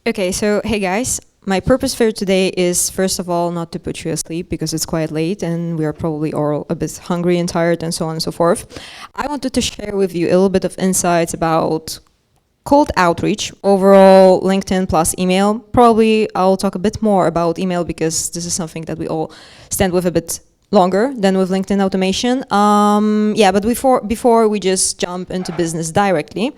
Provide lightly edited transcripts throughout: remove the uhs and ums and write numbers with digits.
Okay, so hey guys, my purpose for today is first of all not to put you asleep because it's quite late and we are probably all a bit hungry and tired and so on and so forth. I wanted to share with you a little bit of insights about cold outreach, overall LinkedIn plus email. Probably I'll talk a bit more about email because this is something that we all stand with a bit longer than with LinkedIn automation. Yeah, but before we just jump into business directly,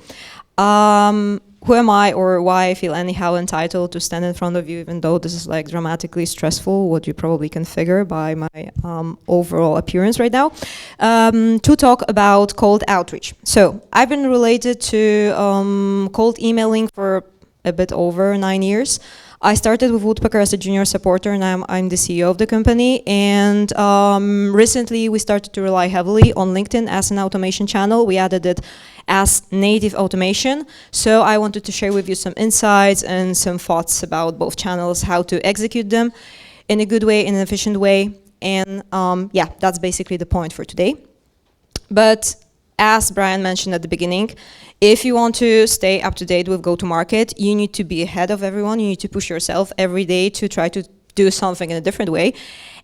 who am I or why I feel anyhow entitled to stand in front of you, even though this is like dramatically stressful, what you probably can figure by my overall appearance right now, to talk about cold outreach. So I've been related to cold emailing for a bit over 9 years. I started with Woodpecker as a junior supporter, and I'm the CEO of the company. And recently, we started to rely heavily on LinkedIn as an automation channel. We added it as native automation. So I wanted to share with you some insights and some thoughts about both channels, how to execute them in a good way, in an efficient way. And yeah, that's basically the point for today. But as Brian mentioned at the beginning, if you want to stay up to date with go-to-market, you need to be ahead of everyone. You need to push yourself every day to try to do something in a different way.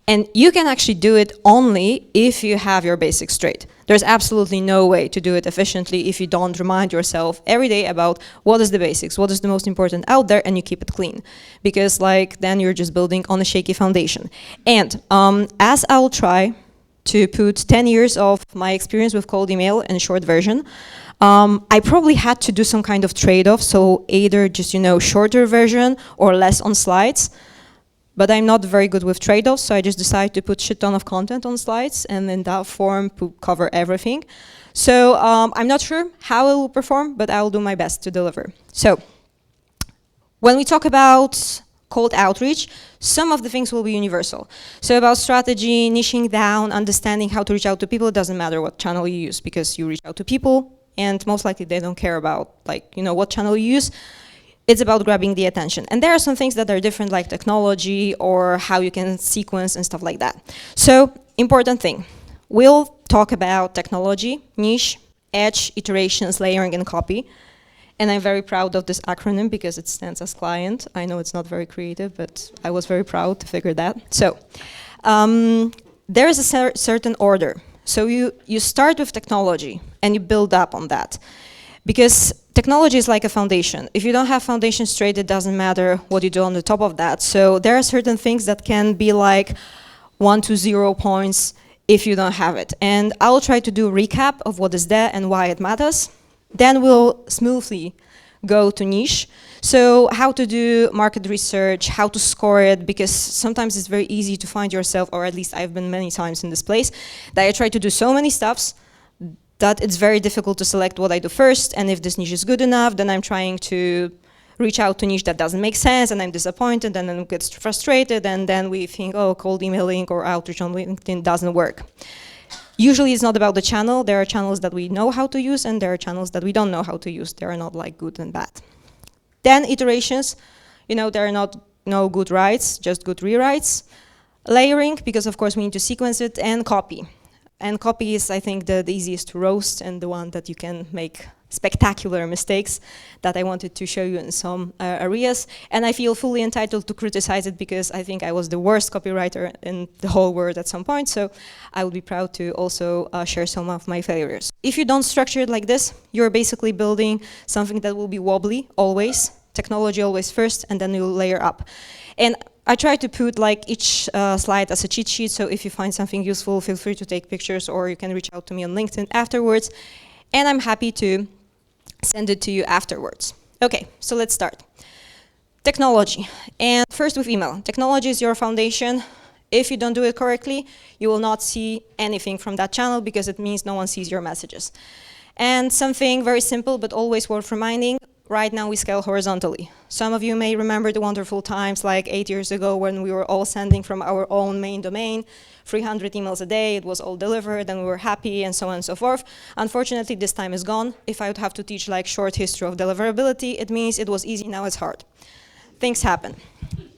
And you can actually do it only if you have your basics straight. There's absolutely no way to do it efficiently if you don't remind yourself every day about what is the basics, what is the most important out there, and you keep it clean. Because like then you're just building on a shaky foundation. And as I'll try to put 10 years of my experience with cold email in a short version, I probably had to do some kind of trade-off, so either just, shorter version or less on slides. But I'm not very good with trade-offs, so I just decided to put shit ton of content on slides and in that form cover everything. So I'm not sure how it will perform, but I will do my best to deliver. So when we talk about cold outreach, some of the things will be universal. So about strategy, niching down, understanding how to reach out to people, it doesn't matter what channel you use because you reach out to people and most likely they don't care about what channel you use. It's about grabbing the attention. And there are some things that are different like technology or how you can sequence and stuff like that. So important thing, we'll talk about technology, niche, edge, iterations, layering, and copy. And I'm very proud of this acronym because it stands as client. I know it's not very creative, but I was very proud to figure that. So there is a certain order. So you start with technology and you build up on that. Because technology is like a foundation. If you don't have foundation straight, it doesn't matter what you do on the top of that. So there are certain things that can be like 1 to 0 points if you don't have it. And I'll try to do a recap of what is there and why it matters. Then we'll smoothly go to niche. So how to do market research, how to score it, because sometimes it's very easy to find yourself, or at least I've been many times in this place, that I try to do so many stuffs that it's very difficult to select what I do first, and if this niche is good enough, then I'm trying to reach out to niche that doesn't make sense, and I'm disappointed, and then get frustrated, and then we think, oh, cold emailing or outreach on LinkedIn doesn't work. Usually it's not about the channel. There are channels that we know how to use, and there are channels that we don't know how to use. They are not like good and bad. Then iterations, there are not no good writes, just good rewrites. Layering, because of course we need to sequence it, and copy. And copy is, I think, the easiest to roast and the one that you can make spectacular mistakes that I wanted to show you in some areas. And I feel fully entitled to criticize it because I think I was the worst copywriter in the whole world at some point. So I would be proud to also share some of my failures. If you don't structure it like this, you're basically building something that will be wobbly always, technology always first, and then you'll layer up. And I try to put each slide as a cheat sheet, so if you find something useful, feel free to take pictures or you can reach out to me on LinkedIn afterwards, and I'm happy to send it to you afterwards. Okay, so let's start. Technology, and first with email. Technology is your foundation. If you don't do it correctly, you will not see anything from that channel because it means no one sees your messages. And something very simple but always worth reminding, right now we scale horizontally. Some of you may remember the wonderful times like 8 years ago when we were all sending from our own main domain, 300 emails a day, it was all delivered and we were happy and so on and so forth. Unfortunately, this time is gone. If I would have to teach short history of deliverability, it means it was easy, now it's hard. Things happen.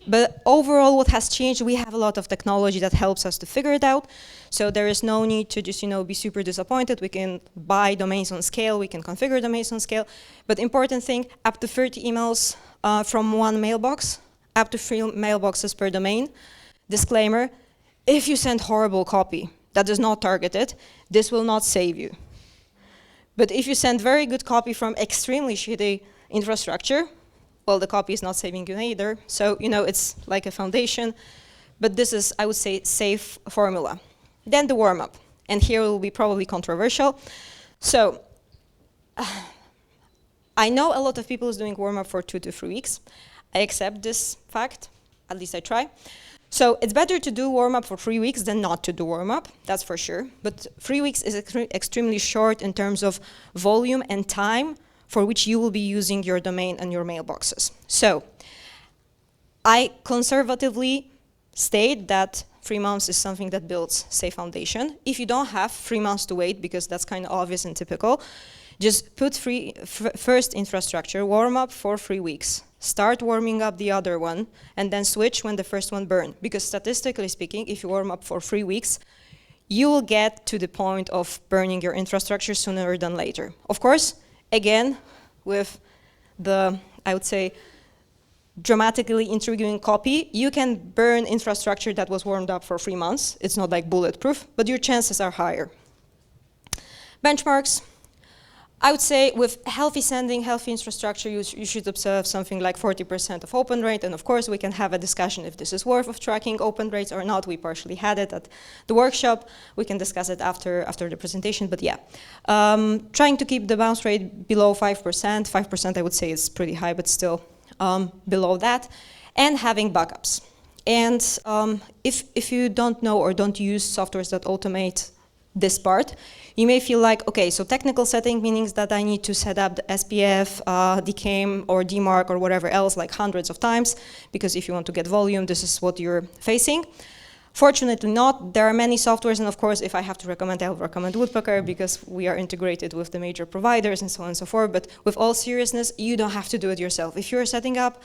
But overall, what has changed, we have a lot of technology that helps us to figure it out. So there is no need to just, be super disappointed. We can buy domains on scale. We can configure domains on scale. But important thing, up to 30 emails from one mailbox up to 3 mailboxes per domain. Disclaimer, if you send horrible copy that is not targeted, this will not save you. But if you send very good copy from extremely shitty infrastructure, well, the copy is not saving you either. So, it's like a foundation. But this is, I would say, safe formula. Then the warm-up. And here it will be probably controversial. So, I know a lot of people is doing warm-up for 2 to 3 weeks. I accept this fact, at least I try. So it's better to do warm-up for 3 weeks than not to do warm-up, that's for sure. But 3 weeks is extremely short in terms of volume and time for which you will be using your domain and your mailboxes. So I conservatively state that 3 months is something that builds safe foundation. If you don't have 3 months to wait, because that's kind of obvious and typical, just put first infrastructure, warm up for 3 weeks. Start warming up the other one, and then switch when the first one burned. Because statistically speaking, if you warm up for 3 weeks, you will get to the point of burning your infrastructure sooner than later. Of course, again, with the, I would say, dramatically intriguing copy, you can burn infrastructure that was warmed up for 3 months. It's not like bulletproof, but your chances are higher. Benchmarks. I would say with healthy sending, healthy infrastructure, you should observe something like 40% of open rate. And of course, we can have a discussion if this is worth of tracking open rates or not. We partially had it at the workshop. We can discuss it after the presentation, but yeah. Trying to keep the bounce rate below 5%. 5% I would say is pretty high, but still below that. And having backups. And if you don't know or don't use softwares that automate this part, you may feel like, okay, so technical setting means that I need to set up the SPF, DKIM, or DMARC, or whatever else, like hundreds of times, because if you want to get volume, this is what you're facing. Fortunately not. There are many softwares, and of course, if I have to recommend, I'll recommend Woodpecker, because we are integrated with the major providers and so on and so forth, but with all seriousness, you don't have to do it yourself. If you're setting up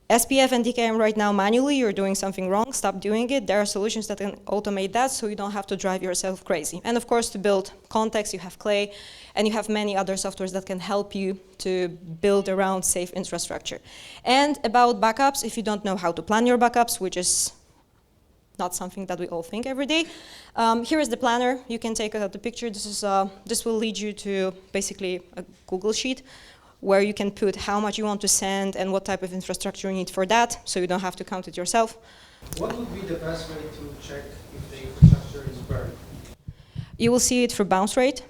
SPF and DKIM right now manually, you're doing something wrong, stop doing it. There are solutions that can automate that so you don't have to drive yourself crazy. And of course, to build context, you have Clay, and you have many other softwares that can help you to build around safe infrastructure. And about backups, if you don't know how to plan your backups, which is not something that we all think every day, here is the planner. You can take out the picture. This will lead you to basically a Google Sheet, where you can put how much you want to send and what type of infrastructure you need for that, so you don't have to count it yourself. What would be the best way to check if the infrastructure is burned? You will see it for bounce rate.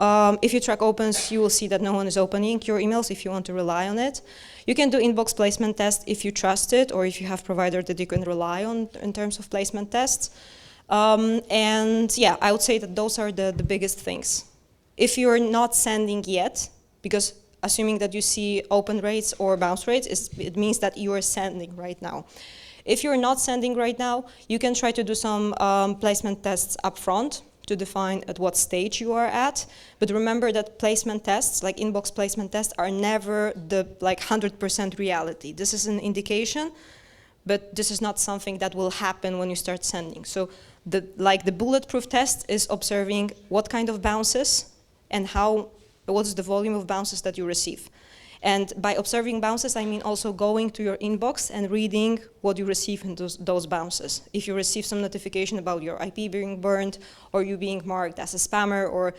If you track opens, you will see that no one is opening your emails if you want to rely on it. You can do inbox placement test if you trust it, or if you have provider that you can rely on in terms of placement tests. And yeah, I would say that those are the biggest things. If you're not sending yet, because assuming that you see open rates or bounce rates, it means that you are sending right now. If you're not sending right now, you can try to do some placement tests up front to define at what stage you are at. But remember that placement tests, like inbox placement tests, are never the 100% reality. This is an indication, but this is not something that will happen when you start sending. So the bulletproof test is observing what kind of bounces and what is the volume of bounces that you receive. And by observing bounces, I mean also going to your inbox and reading what you receive in those bounces. If you receive some notification about your IP being burned, or you being marked as a spammer, or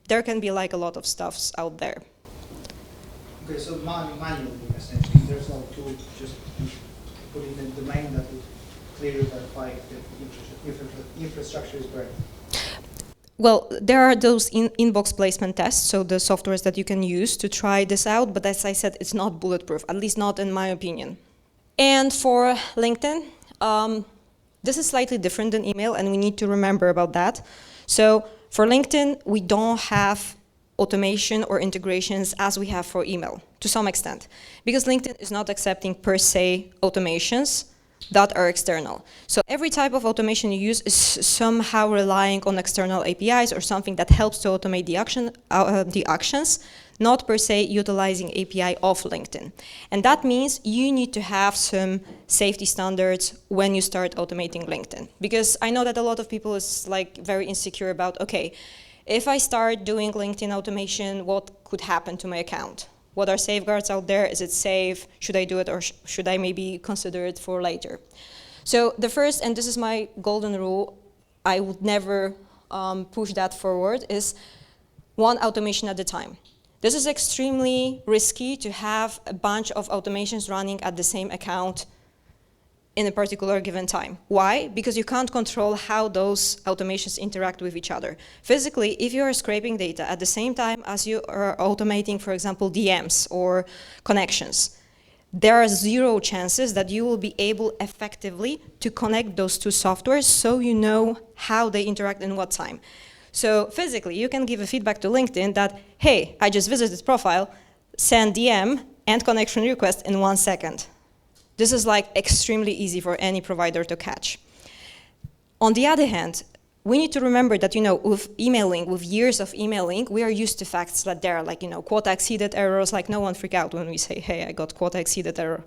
there can be a lot of stuffs out there. Okay, so manually, essentially, there's no tool, just put in the domain that would clearly verify if the infrastructure is burned. Well, there are those inbox placement tests, so the softwares that you can use to try this out, but as I said, it's not bulletproof, at least not in my opinion. And for LinkedIn, this is slightly different than email, and we need to remember about that. So for LinkedIn, we don't have automation or integrations as we have for email, to some extent, because LinkedIn is not accepting per se automations that are external. So every type of automation you use is somehow relying on external APIs or something that helps to automate the actions, not per se utilizing API of LinkedIn. And that means you need to have some safety standards when you start automating LinkedIn. Because I know that a lot of people is very insecure about, okay, if I start doing LinkedIn automation, what could happen to my account? What are safeguards out there? Is it safe? Should I do it, or should I maybe consider it for later? So the first, and this is my golden rule, I would never push that forward, is one automation at a time. This is extremely risky to have a bunch of automations running at the same account in a particular given time. Why? Because you can't control how those automations interact with each other. Physically, if you are scraping data at the same time as you are automating, for example, DMs or connections, there are zero chances that you will be able effectively to connect those two softwares so you know how they interact in what time. So physically, you can give a feedback to LinkedIn that, hey, I just visited this profile, send DM and connection request in 1 second. This is like extremely easy for any provider to catch. On the other hand, we need to remember that, with emailing, with years of emailing, we are used to facts that there are like, quota exceeded errors, like no one freak out when we say, hey, I got quota exceeded error.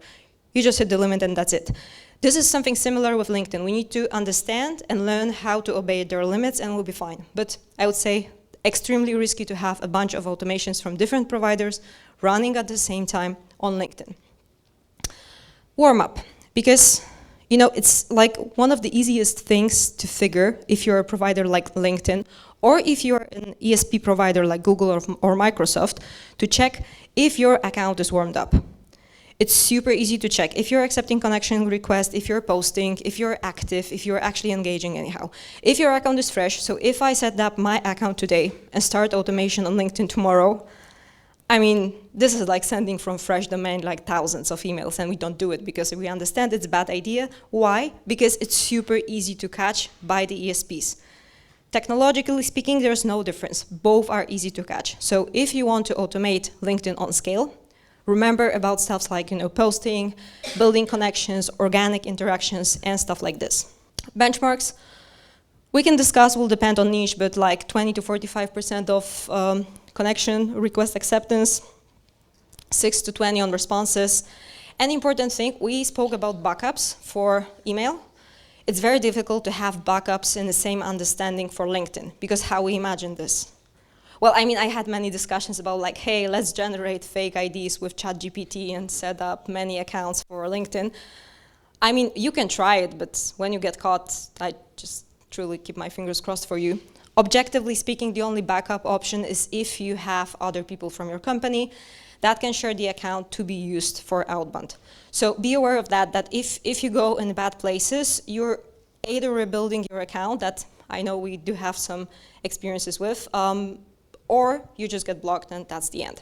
You just hit the limit and that's it. This is something similar with LinkedIn. We need to understand and learn how to obey their limits and we'll be fine. But I would say extremely risky to have a bunch of automations from different providers running at the same time on LinkedIn. Warm up, because it's like one of the easiest things to figure if you're a provider like LinkedIn, or if you're an ESP provider like Google or Microsoft, to check if your account is warmed up. It's super easy to check if you're accepting connection requests, if you're posting, if you're active, if you're actually engaging anyhow. If your account is fresh, so if I set up my account today and start automation on LinkedIn tomorrow, I mean, this is like sending from fresh domain like thousands of emails, and we don't do it because we understand it's a bad idea. Why? Because it's super easy to catch by the ESPs. Technologically speaking, there's no difference. Both are easy to catch. So if you want to automate LinkedIn on scale, remember about stuff like posting, building connections, organic interactions, and stuff like this. Benchmarks, we can discuss, will depend on niche, but like 20 to 45% of connection request acceptance, 6 to 20 on responses. An important thing, we spoke about backups for email. It's very difficult to have backups in the same understanding for LinkedIn, because how we imagine this? Well, I mean, I had many discussions about like, hey, let's generate fake IDs with ChatGPT and set up many accounts for LinkedIn. I mean, you can try it, but when you get caught, I just truly keep my fingers crossed for you. Objectively speaking, the only backup option is if you have other people from your company that can share the account to be used for outbound. So be aware of that if you go in bad places, you're either rebuilding your account, that I know we do have some experiences with, or you just get blocked and that's the end.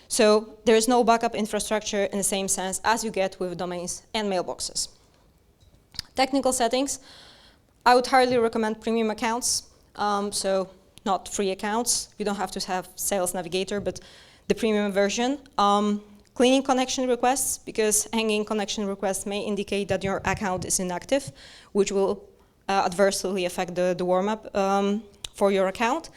So there's no backup infrastructure in the same sense as you get with domains and mailboxes. Technical settings, I would highly recommend premium accounts. So not free accounts. You don't have to have Sales Navigator, but the premium version. Cleaning connection requests, because hanging connection requests may indicate that your account is inactive, which will adversely affect the warm-up for your account.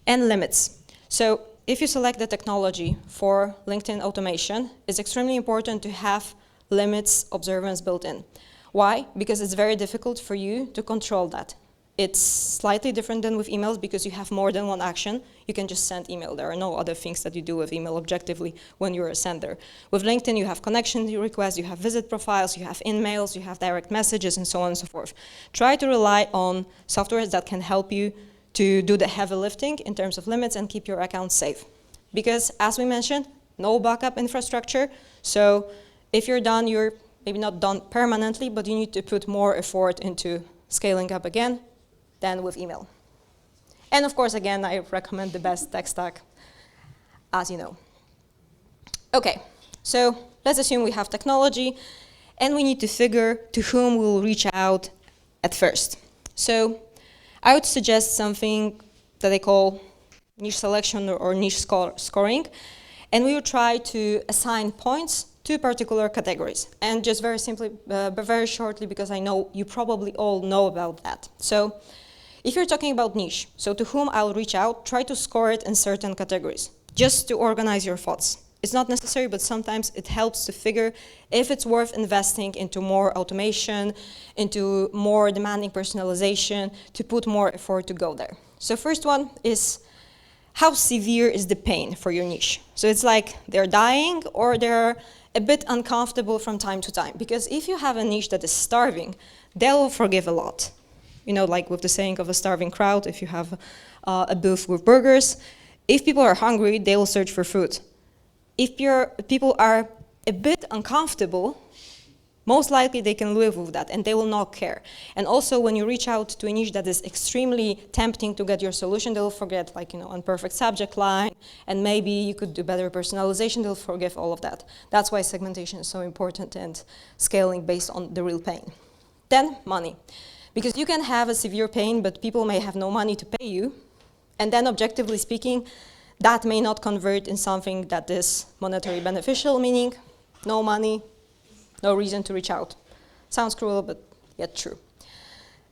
And limits. So if you select the technology for LinkedIn automation, it's extremely important to have limits observance built in. Why? Because it's very difficult for you to control that. It's slightly different than with emails because you have more than one action. You can just send email. There are no other things that you do with email objectively when you're a sender. With LinkedIn, you have connection requests, you have visit profiles, you have in-mails, you have direct messages, and so on and so forth. Try to rely on softwares that can help you to do the heavy lifting in terms of limits and keep your account safe. Because, as we mentioned, no backup infrastructure. So if you're done, you're maybe not done permanently, but you need to put more effort into scaling up again than with email. And of course, again, I recommend the best tech stack, as you know. Okay, so let's assume we have technology, and we need to figure to whom we'll reach out at first. So I would suggest something that I call niche selection or niche scoring, and we would try to assign points to particular categories. And just very simply, but very shortly, because I know you probably all know about that. So if you're talking about niche, so to whom I'll reach out, try to score it in certain categories, just to organize your thoughts. It's not necessary, but sometimes it helps to figure if it's worth investing into more automation, into more demanding personalization, to put more effort to go there. So first one is how severe is the pain for your niche? So it's like they're dying or they're a bit uncomfortable from time to time. Because if you have a niche that is starving, they'll forgive a lot. You know, like with the saying of a starving crowd, if you have a booth with burgers, if people are hungry, they will search for food. If people are a bit uncomfortable, most likely they can live with that and they will not care. And also when you reach out to a niche that is extremely tempting to get your solution, they'll forget, like, you know, unperfect subject line, and maybe you could do better personalization, they'll forgive all of that. That's why segmentation is so important and scaling based on the real pain. Then money. Because you can have a severe pain, but people may have no money to pay you. And then objectively speaking, that may not convert in something that is monetary beneficial, meaning no money, no reason to reach out. Sounds cruel, but yet true.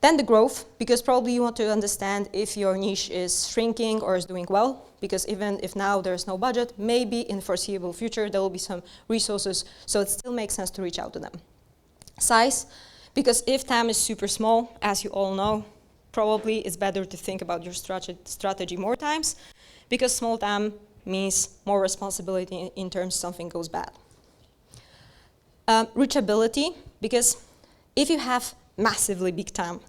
Then the growth, because probably you want to understand if your niche is shrinking or is doing well, because even if now there's no budget, maybe in foreseeable future there will be some resources, so it still makes sense to reach out to them. Size, because if TAM is super small, as you all know, probably it's better to think about your strategy more times, because small TAM means more responsibility in terms something goes bad. Reachability, because if you have massively big TAM,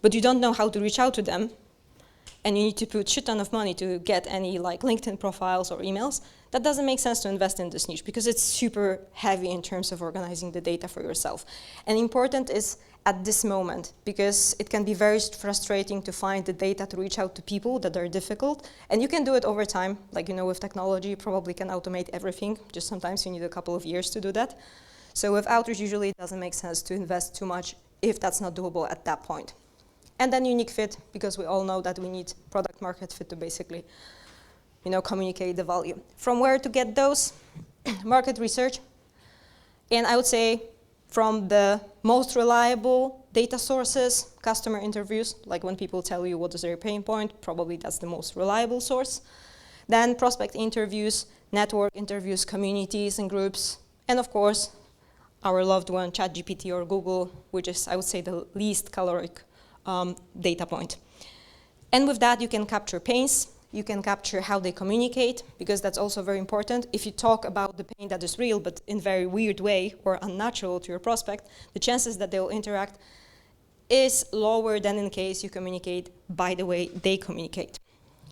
but you don't know how to reach out to them, and you need to put shit ton of money to get any like LinkedIn profiles or emails, that doesn't make sense to invest in this niche because it's super heavy in terms of organizing the data for yourself. And important is at this moment, because it can be very frustrating to find the data to reach out to people that are difficult. And you can do it over time. Like, you know, with technology, you probably can automate everything. Just sometimes you need a couple of years to do that. So with outreach, usually it doesn't make sense to invest too much if that's not doable at that point. And then unique fit, because we all know that we need product market fit to basically, you know, communicate the value. From where to get those? Market research. And I would say from the most reliable data sources, customer interviews, like when people tell you what is their pain point, probably that's the most reliable source. Then prospect interviews, network interviews, communities and groups, and of course, our loved one, ChatGPT or Google, which is, I would say, the least caloric data point. And with that, you can capture pains, you can capture how they communicate, because that's also very important. If you talk about the pain that is real, but in a very weird way or unnatural to your prospect, the chances that they will interact is lower than in case you communicate by the way they communicate.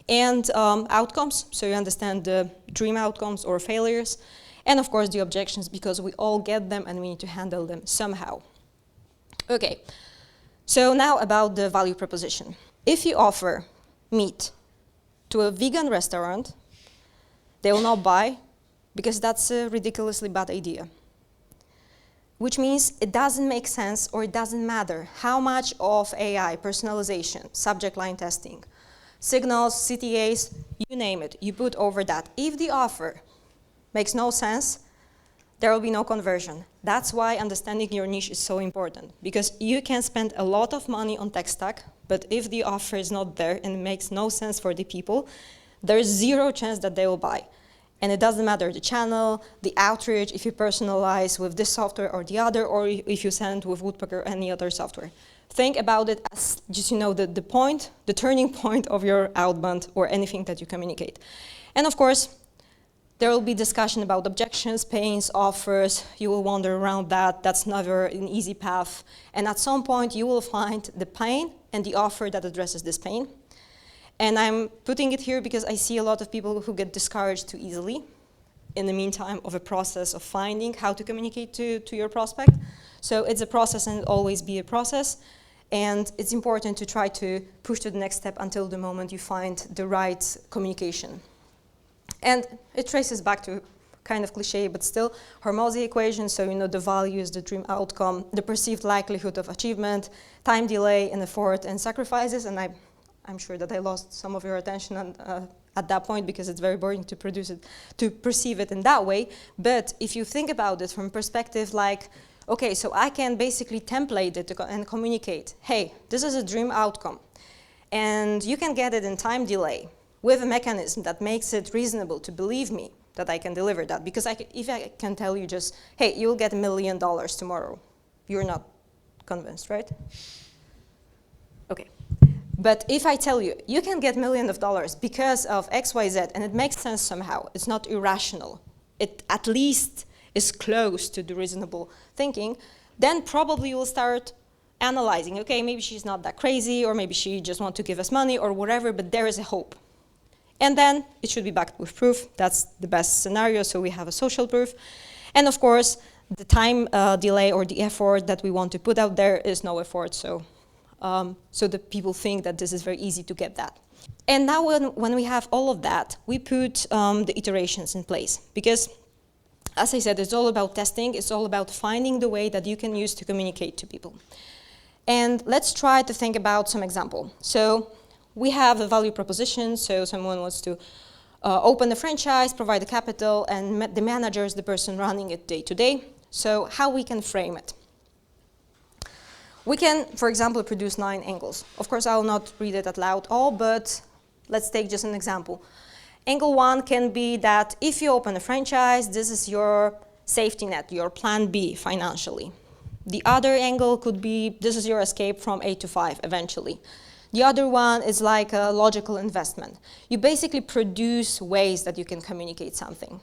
And outcomes, so you understand the dream outcomes or failures, and of course the objections, because we all get them and we need to handle them somehow. Okay, so now about the value proposition. If you offer meat to a vegan restaurant, they will not buy, because that's a ridiculously bad idea. Which means it doesn't make sense, or it doesn't matter how much of AI, personalization, subject line testing, signals, CTAs, you name it, you put over that. If the offer makes no sense, there will be no conversion. That's why understanding your niche is so important, because you can spend a lot of money on tech stack, but if the offer is not there and it makes no sense for the people, there's zero chance that they will buy. And it doesn't matter the channel, the outreach, if you personalize with this software or the other, or if you send with Woodpecker or any other software. Think about it as just, you know, the point, the turning point of your outbound or anything that you communicate. And of course, there will be discussion about objections, pains, offers. You will wander around that. That's never an easy path. And at some point, you will find the pain and the offer that addresses this pain. And I'm putting it here because I see a lot of people who get discouraged too easily in the meantime of a process of finding how to communicate to your prospect. So it's a process, and it'll always be a process. And it's important to try to push to the next step until the moment you find the right communication. And it traces back to kind of cliche, but still, Hormozy equation, so you know the values, the dream outcome, the perceived likelihood of achievement, time delay and effort and sacrifices, and I'm sure that I lost some of your attention at that point because it's very boring to perceive it in that way. But if you think about it from perspective like, okay, so I can basically template it and communicate, hey, this is a dream outcome, and you can get it in time delay with a mechanism that makes it reasonable to believe me that I can deliver that. Because if I can tell you just, hey, you'll get $1 million tomorrow, you're not convinced, right? Okay. But if I tell you, you can get millions of dollars because of X, Y, Z, and it makes sense somehow, it's not irrational, it at least is close to the reasonable thinking, then probably you'll start analyzing, okay, maybe she's not that crazy, or maybe she just wants to give us money, or whatever, but there is a hope. And then it should be backed with proof. That's the best scenario, so we have a social proof. And of course, the time delay or the effort that we want to put out there is no effort, so the people think that this is very easy to get that. And now when we have all of that, we put the iterations in place, because as I said, it's all about testing, it's all about finding the way that you can use to communicate to people. And let's try to think about some example. So we have a value proposition, so someone wants to open a franchise, provide the capital, and the manager is the person running it day to day. So how we can frame it? We can, for example, produce 9 angles. Of course, I will not read it out loud all, but let's take just an example. Angle 1 can be that if you open a franchise, this is your safety net, your plan B financially. The other angle could be, this is your escape from 8 to 5 eventually. The other one is like a logical investment. You basically produce ways that you can communicate something.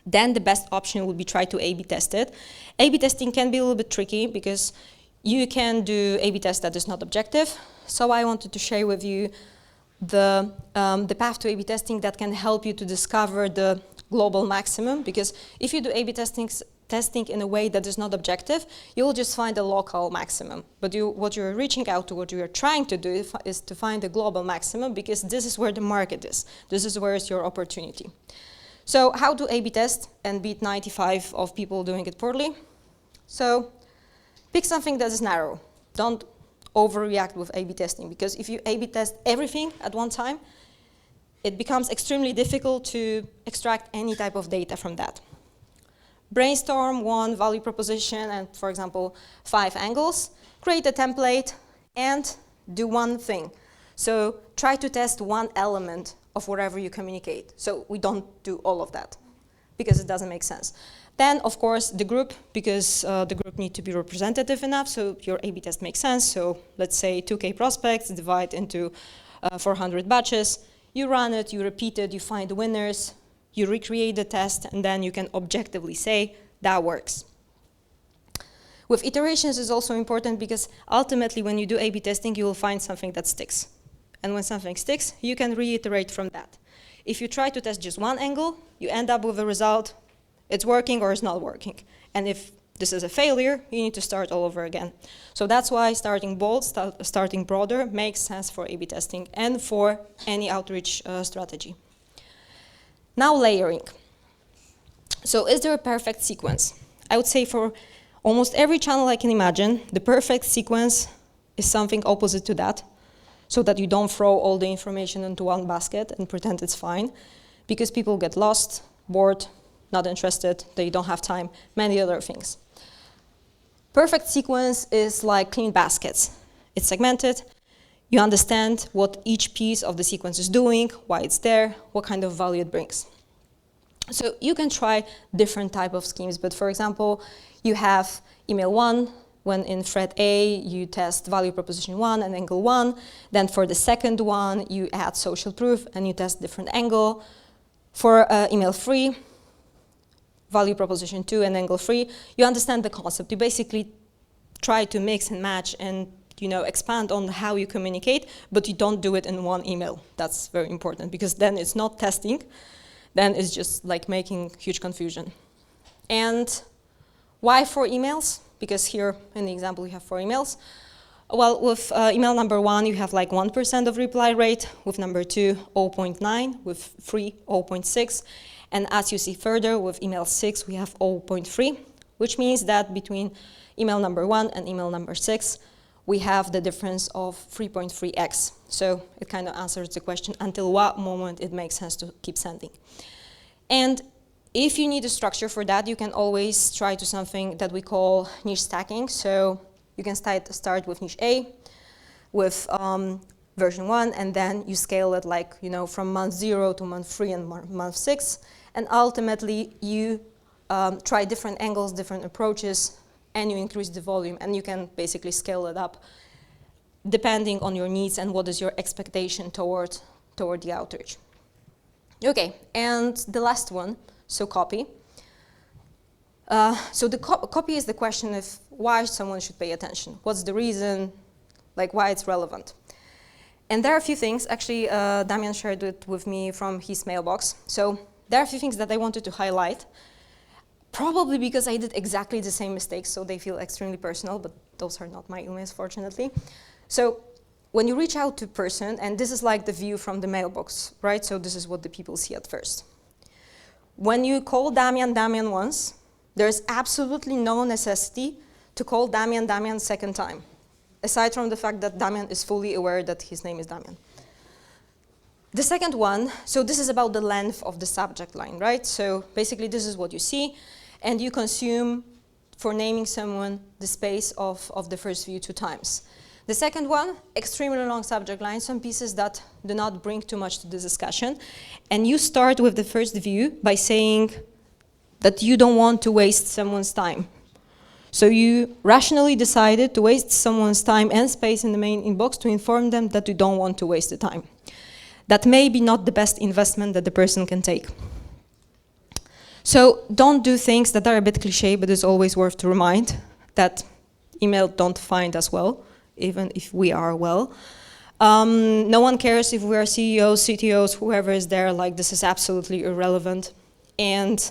Then the best option would be try to A/B test it. A/B testing can be a little bit tricky because you can do A/B test that is not objective. So I wanted to share with you the path to A/B testing that can help you to discover the global maximum, because if you do A/B testing in a way that is not objective, you will just find a local maximum. But what you're reaching out to, what you are trying to do is to find a global maximum, because this is where the market is. This is where is your opportunity. So how to A/B test and beat 95 of people doing it poorly? So pick something that is narrow. Don't overreact with A/B testing, because if you A/B test everything at one time, it becomes extremely difficult to extract any type of data from that. Brainstorm one value proposition and, for example, 5 angles. Create a template and do one thing. So try to test one element of whatever you communicate. So we don't do all of that, because it doesn't make sense. Then, of course, the group, because the group need to be representative enough, so your A/B test makes sense. So let's say 2K prospects, divide into 400 batches. You run it, you repeat it, you find the winners, you recreate the test, and then you can objectively say, that works. With iterations is also important, because ultimately when you do A/B testing, you will find something that sticks. And when something sticks, you can reiterate from that. If you try to test just one angle, you end up with a result, it's working or it's not working. And if this is a failure, you need to start all over again. So that's why starting bold, starting broader makes sense for A/B testing and for any outreach strategy. Now layering. So is there a perfect sequence? I would say for almost every channel I can imagine, the perfect sequence is something opposite to that, so that you don't throw all the information into one basket and pretend it's fine, because people get lost, bored, not interested, they don't have time, many other things. Perfect sequence is like clean baskets. It's segmented. You understand what each piece of the sequence is doing, why it's there, what kind of value it brings. So you can try different type of schemes, but for example, you have email 1, when in thread A, you test value proposition 1 and angle 1. Then for the second one, you add social proof and you test different angle. For email 3, value proposition 2 and angle 3, you understand the concept. You basically try to mix and match and expand on how you communicate, but you don't do it in one email. That's very important, because then it's not testing, then it's just like making huge confusion. And why 4 emails? Because here in the example you have 4 emails. Well, with email number 1, you have like 1% of reply rate, with number 2, 0.9, with 3, 0.6. And as you see further, with email 6, we have 0.3, which means that between email number 1 and email number 6, we have the difference of 3.3x. So it kind of answers the question, until what moment it makes sense to keep sending. And if you need a structure for that, you can always try to something that we call niche stacking. So you can start with niche A, with version 1, and then you scale it like, from month 0 to month 3 and month 6. And ultimately, you try different angles, different approaches, and you increase the volume, and you can basically scale it up depending on your needs and what is your expectation toward the outreach. Okay, and the last one, so copy. So the copy is the question of why someone should pay attention. What's the reason, like why it's relevant? And there are a few things, actually Damian shared it with me from his mailbox. So there are a few things that I wanted to highlight, probably because I did exactly the same mistakes, so they feel extremely personal, but those are not my emails, fortunately. So when you reach out to a person, and this is like the view from the mailbox, right? So this is what the people see at first. When you call Damian once, there's absolutely no necessity to call Damian second time, aside from the fact that Damian is fully aware that his name is Damian. The second one, so this is about the length of the subject line, right? So basically this is what you see, and you consume, for naming someone, the space of the first view 2 times. The second one, extremely long subject line, some pieces that do not bring too much to the discussion, and you start with the first view by saying that you don't want to waste someone's time. So you rationally decided to waste someone's time and space in the main inbox to inform them that you don't want to waste the time. That may be not the best investment that the person can take. So don't do things that are a bit cliché, but it's always worth to remind that email don't find us well, even if we are well. No one cares if we are CEOs, CTOs, whoever is there, like this is absolutely irrelevant. And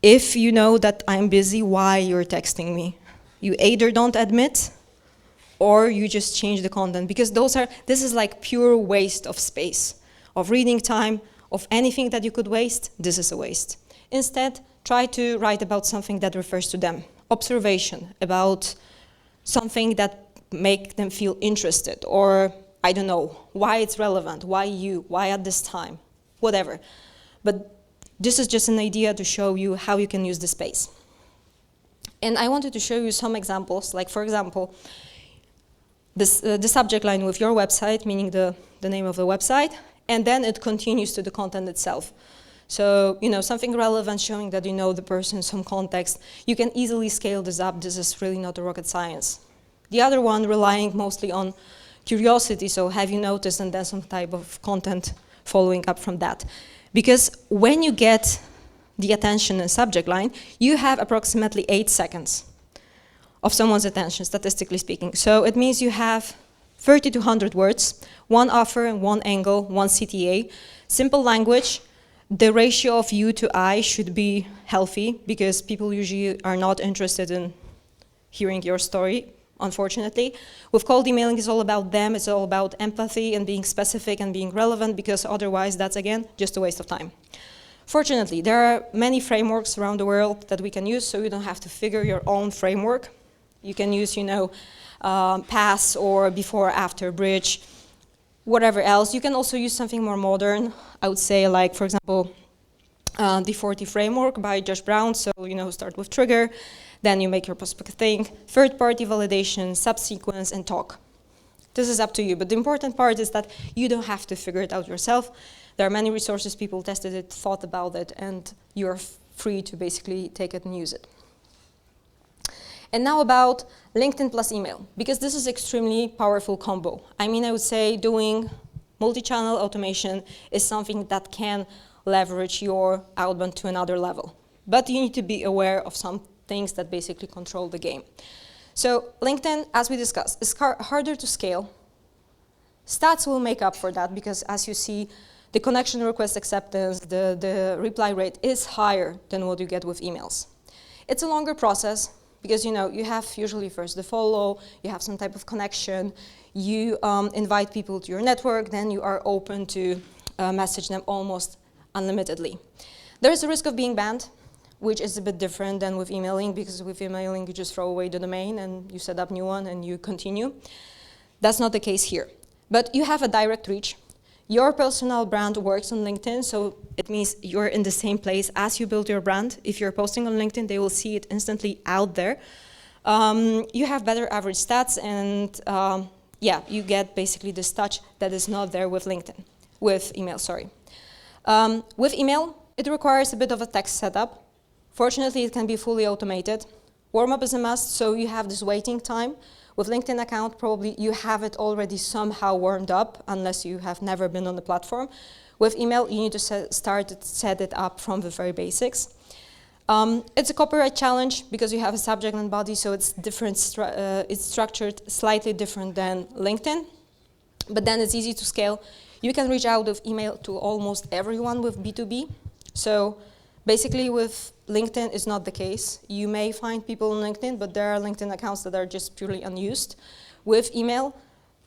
if you know that I'm busy, why you're texting me? You either don't admit, or you just change the content, because this is like pure waste of space, of reading time, of anything that you could waste, this is a waste. Instead, try to write about something that refers to them. Observation, about something that make them feel interested, or I don't know, why it's relevant, why you, why at this time, whatever. But this is just an idea to show you how you can use the space. And I wanted to show you some examples, like for example, the subject line with your website, meaning the name of the website, and then it continues to the content itself. So, you know, something relevant showing that you know the person, some context. You can easily scale this up. This is really not a rocket science. The other one relying mostly on curiosity, so have you noticed, and then some type of content following up from that. Because when you get the attention and subject line, you have approximately 8 seconds of someone's attention, statistically speaking. So it means you have 30 to 100 words, one offer, one angle, one CTA, simple language. The ratio of you to I should be healthy, because people usually are not interested in hearing your story, unfortunately. With cold emailing, it's all about them, it's all about empathy and being specific and being relevant, because otherwise that's, again, just a waste of time. Fortunately, there are many frameworks around the world that we can use, so you don't have to figure your own framework. You can use, you know, pass or before, after, bridge, whatever else. You can also use something more modern, I would say, like, for example, the 40 framework by Josh Brown. So, you know, start with trigger, then you make your prospect think, third-party validation, subsequence, and talk. This is up to you, but the important part is that you don't have to figure it out yourself. There are many resources, people tested it, thought about it, and you're free to basically take it and use it. And now about LinkedIn plus email, because this is extremely powerful combo. I mean, I would say doing multi-channel automation is something that can leverage your outbound to another level. But you need to be aware of some things that basically control the game. So LinkedIn, as we discussed, is harder to scale. Stats will make up for that, because as you see, the connection request acceptance, the reply rate is higher than what you get with emails. It's a longer process, because you know, you have usually first the follow, you have some type of connection, you invite people to your network, then you are open to message them almost unlimitedly. There is a risk of being banned, which is a bit different than with emailing, because with emailing you just throw away the domain and you set up new one and you continue. That's not the case here. But you have a direct reach. Your personal brand works on LinkedIn, so it means you're in the same place as you build your brand. If you're posting on LinkedIn, they will see it instantly out there. You have better average stats, and yeah, you get basically this touch that is not there with LinkedIn, with email, sorry. With email, it requires a bit of a text setup. Fortunately, it can be fully automated. Warm-up is a must, so you have this waiting time With LinkedIn account, probably you have it already somehow warmed up, unless you have never been on the platform. With email, you need to set it up from the very basics. It's a copyright challenge because you have a subject and body, so it's different. It's structured slightly different than LinkedIn, but then it's easy to scale. You can reach out with email to almost everyone with B2B. So basically with LinkedIn, it's not the case. You may find people on LinkedIn, but there are LinkedIn accounts that are just purely unused. With email,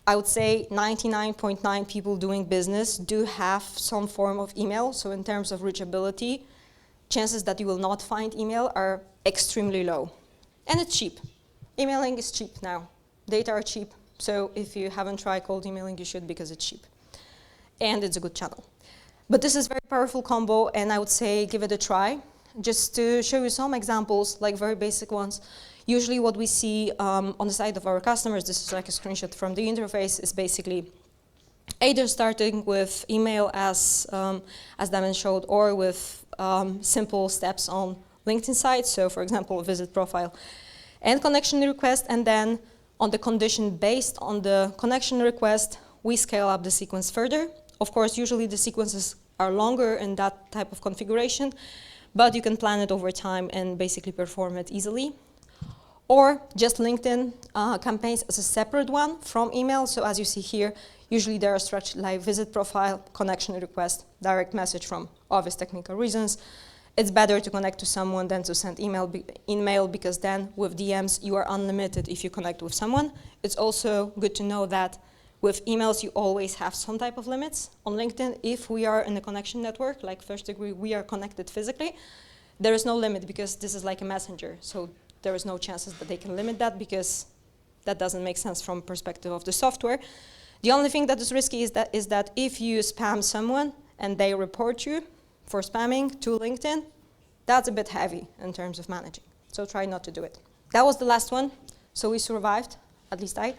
I would say 99.9% people doing business do have some form of email. So in terms of reachability, chances that you will not find email are extremely low. And it's cheap. Emailing is cheap now. Data are cheap. So if you haven't tried cold emailing, you should, because it's cheap. And it's a good channel. But this is a very powerful combo, and I would say give it a try. Just to show you some examples, like very basic ones. Usually what we see on the side of our customers, this is like a screenshot from the interface, is basically either starting with email as Damien showed, or with simple steps on LinkedIn sites. So for example, visit profile and connection request, and then on the condition based on the connection request, we scale up the sequence further. Of course, usually the sequences are longer in that type of configuration, but you can plan it over time and basically perform it easily. Or just LinkedIn campaigns as a separate one from email. So as you see here, usually they are structured like visit profile, connection request, direct message from obvious technical reasons. It's better to connect to someone than to send email because then with DMs, you are unlimited if you connect with someone. It's also good to know that with emails, you always have some type of limits. On LinkedIn, if we are in a connection network, like First Degree, we are connected physically, there is no limit because this is like a messenger. So there is no chances that they can limit that because that doesn't make sense from perspective of the software. The only thing that is risky is that if you spam someone and they report you for spamming to LinkedIn, that's a bit heavy in terms of managing. So try not to do it. That was the last one. So we survived, at least I.